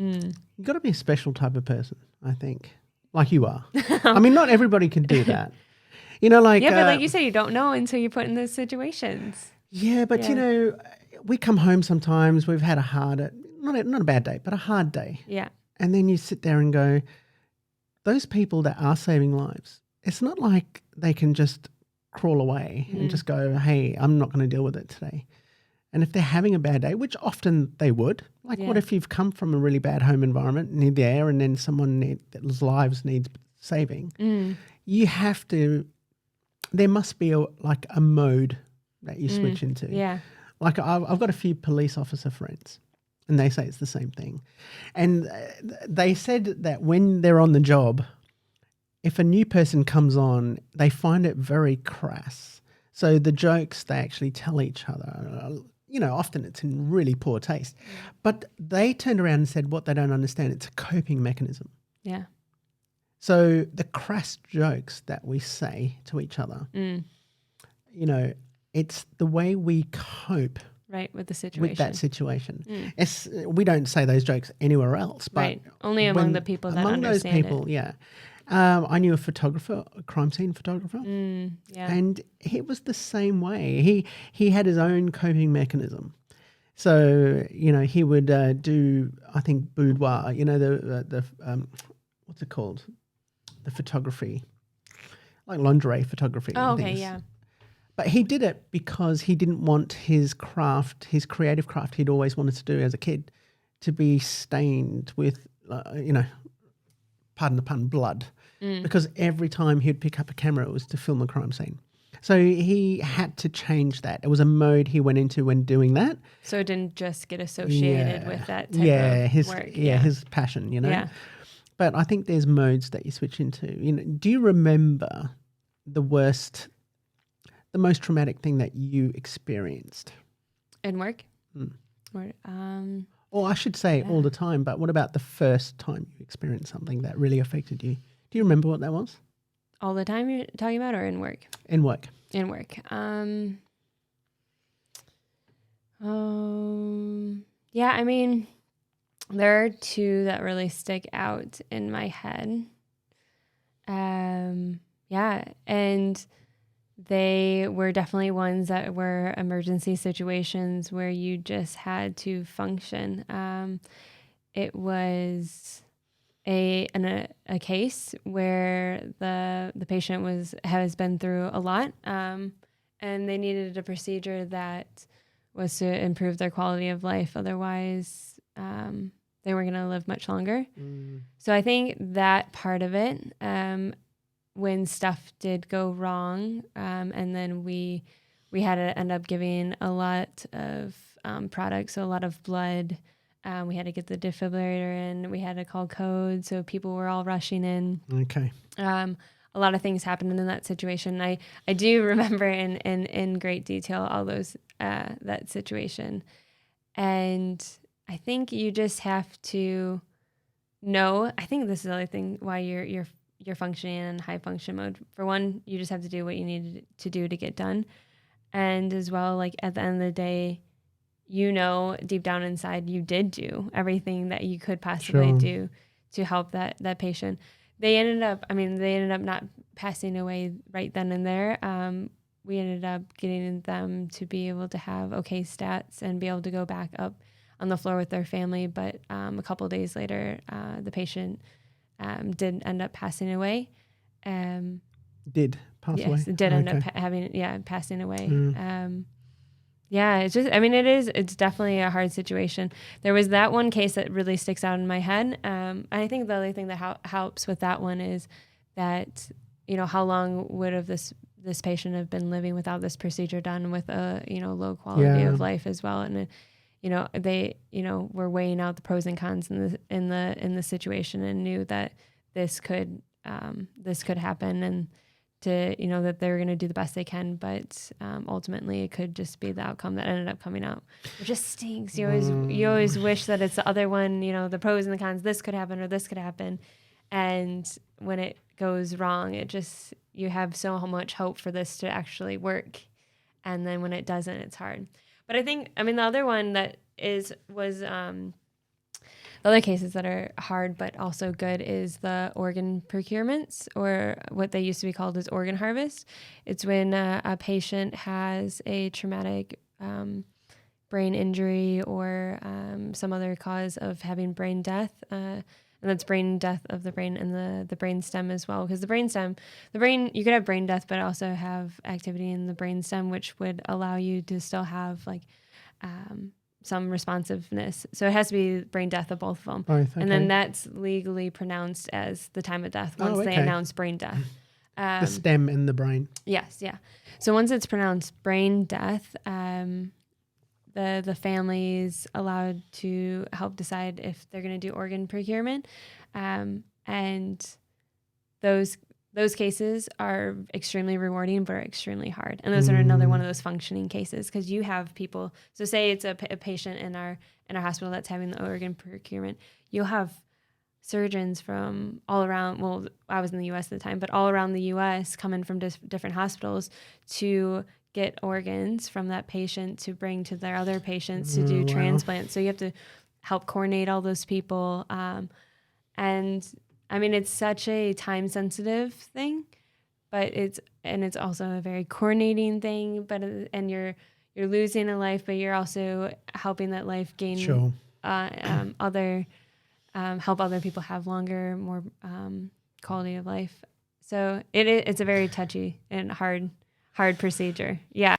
You've got to be a special type of person, I think, like you are. Oh. I mean, not everybody can do that. Like... Yeah, but like you say, you don't know until you're put in those situations. Yeah, but, Yeah. we come home sometimes, we've had not a bad day, but a hard day. Yeah. And then you sit there and go, those people that are saving lives, it's not like they can just crawl away and just go, hey, I'm not going to deal with it today. And if they're having a bad day, which often they would, like what if you've come from a really bad home environment and you're there and then someone's lives needs saving, you have to, there must be a mode that you switch into. Yeah. Like I've got a few police officer friends and they say it's the same thing. And they said that when they're on the job, if a new person comes on, they find it very crass. So the jokes they actually tell each other, often it's in really poor taste. But they turned around and said what they don't understand, it's a coping mechanism. Yeah. So the crass jokes that we say to each other, it's the way we cope with the situation. With that situation. We don't say those jokes anywhere else. But only among the people that understand those people, it. I knew a crime scene photographer, and it was the same way. He had his own coping mechanism. So, he would do, I think, boudoir, the what's it called? The photography, like lingerie photography. Oh, and okay, things. yeah. But he did it because he didn't want his craft, his creative craft he'd always wanted to do as a kid, to be stained with, pardon the pun, blood. Because every time he'd pick up a camera, it was to film a crime scene. So he had to change that. It was a mode he went into when doing that. So it didn't just get associated with that type of work. His passion, Yeah. But I think there's modes that you switch into. Do you remember the most traumatic thing that you experienced? In work? Or I should say all the time, but what about the first time you experienced something that really affected you? Do you remember what that was? All the time you're talking about, or in work? In work. In work. Yeah, I mean, there are two that really stick out in my head. Yeah, and they were definitely ones that were emergency situations where you just had to function. It was a case where the patient has been through a lot, and they needed a procedure that was to improve their quality of life. Otherwise, they weren't going to live much longer. So I think that part of it, when stuff did go wrong, and then we had to end up giving a lot of products, so a lot of blood. We had to get the defibrillator in. We had to call code, so people were all rushing in. Okay. A lot of things happened in that situation. I do remember in great detail all those that situation, and I think you just have to know. I think this is the other thing why you're functioning in high function mode. For one, you just have to do what you need to do to get done, and as well, like at the end of the day, deep down inside, you did do everything that you could possibly do to help that patient. They ended up not passing away right then and there. We ended up getting them to be able to have okay stats and be able to go back up on the floor with their family. But a couple of days later, the patient did end up passing away. Did pass away? Yes, it did end up passing away. Yeah, it's definitely a hard situation. There was that one case that really sticks out in my head. I think the other thing that helps with that one is that, how long would have this patient have been living without this procedure done with a, low quality of life as well. And, they, were weighing out the pros and cons in the situation and knew that this could happen, and to that they were going to do the best they can, but ultimately it could just be the outcome that ended up coming out, which just stinks. You always wish that it's the other one, the pros and the cons, this could happen or this could happen, and when it goes wrong, you have so much hope for this to actually work, and then when it doesn't, it's hard. But I think the other one that was other cases that are hard but also good is the organ procurements, or what they used to be called as organ harvest. It's when a patient has a traumatic brain injury or some other cause of having brain death. And that's brain death of the brain and the brain stem as well. Because the brain, you could have brain death, but also have activity in the brain stem, which would allow you to still have like some responsiveness. So it has to be brain death of both of them. Both, okay. And then that's legally pronounced as the time of death once they announce brain death. The stem in the brain. Yes, yeah. So once it's pronounced brain death, the family's allowed to help decide if they're going to do organ procurement. And those cases are extremely rewarding, but are extremely hard. And those are another one of those functioning cases, because you have people. So say it's a patient in our hospital that's having the organ procurement. You'll have surgeons from all around. Well, I was in the U.S. at the time, but all around the U.S. coming from different hospitals to get organs from that patient to bring to their other patients to do transplants. So you have to help coordinate all those people. And I mean, it's such a time sensitive thing, but it's also a very coordinating thing, and you're losing a life, but you're also helping that life gain, help other people have longer, more quality of life. So it's a very touchy and hard procedure. Yeah.